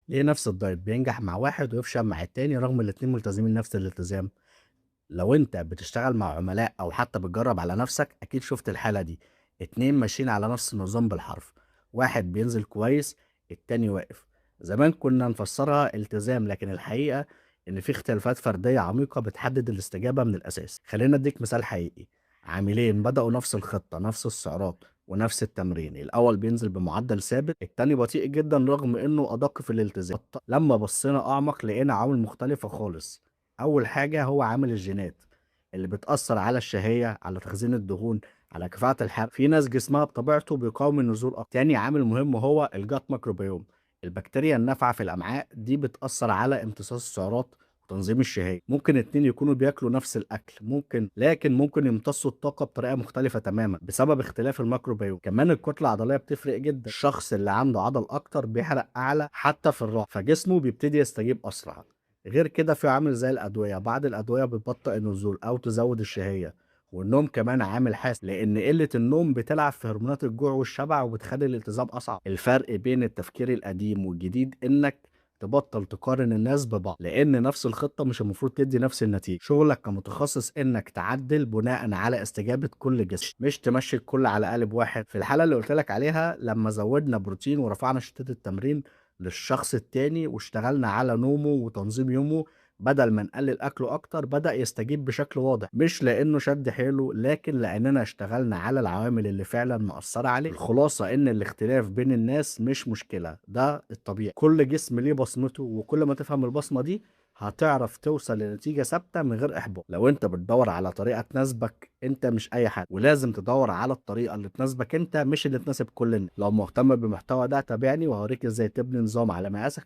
ليه نفس الدايت بينجح مع واحد ويفشل مع التاني رغم الاتنين ملتزمين نفس الالتزام؟ لو انت بتشتغل مع عملاء او حتى بتجرب على نفسك اكيد شفت الحالة دي. اتنين ماشيين على نفس النظام بالحرف، واحد بينزل كويس، التاني واقف. زمان كنا نفسرها التزام، لكن الحقيقة ان في اختلافات فردية عميقة بتحدد الاستجابة من الاساس. خلينا اديك مثال حقيقي. عاملين بدأوا نفس الخطة، نفس السعرات ونفس التمرين، الاول بينزل بمعدل ثابت، التاني بطيء جدا رغم انه ادق في الالتزام. لما بصينا اعمق لقينا عوامل مختلفة خالص. اول حاجة هو عامل الجينات اللي بتأثر على الشهية، على تخزين الدهون، على كفاءة الحرق. في ناس جسمها بطبيعته بيقاوم النزول أكتر. تاني عامل مهم هو الجات ميكروبيوم، البكتيريا النافعة في الأمعاء دي بتأثر على امتصاص السعرات وتنظيم الشهية. ممكن اتنين يكونوا بياكلوا نفس الأكل، لكن ممكن يمتصوا الطاقة بطريقة مختلفة تماما بسبب اختلاف الميكروبيوم. كمان الكتلة العضلية بتفرق جدا، الشخص اللي عنده عضل أكتر بيحرق أعلى حتى في الراحة، فجسمه بيبتدي يستجيب أسرع. غير كده في عامل زي الأدوية، بعض الأدوية بتبطئ النزول أو تزود الشهية. والنوم كمان عامل حاسم، لأن قلة النوم بتلعب في هرمونات الجوع والشبع وبتخلي الالتزام أصعب. الفرق بين التفكير القديم والجديد إنك تبطل تقارن الناس ببعض، لأن نفس الخطة مش المفروض تدي نفس النتيجة. شغلك كمتخصص إنك تعدل بناء على استجابة كل جسم، مش تمشي الكل على قالب واحد. في الحالة اللي قلت لك عليها، لما زودنا بروتين ورفعنا شتات التمرين للشخص التاني واشتغلنا على نومه وتنظيم يومه، بدل ما نقلل أكله أكتر بدأ يستجيب بشكل واضح، مش لأنه شد حيله لكن لأننا اشتغلنا على العوامل اللي فعلا مأثرة عليه. الخلاصة إن الاختلاف بين الناس مش مشكلة، ده الطبيعي. كل جسم ليه بصمته، وكل ما تفهم البصمة دي هتعرف توصل لنتيجة ثابتة من غير إحباط. لو أنت بتدور على طريقة تناسبك أنت مش أي حد، ولازم تدور على الطريقة اللي تناسبك أنت مش اللي تناسب كل الناس. لو مهتم بالمحتوى ده تابعني وهوريك إزاي تبني نظام على مقاسك.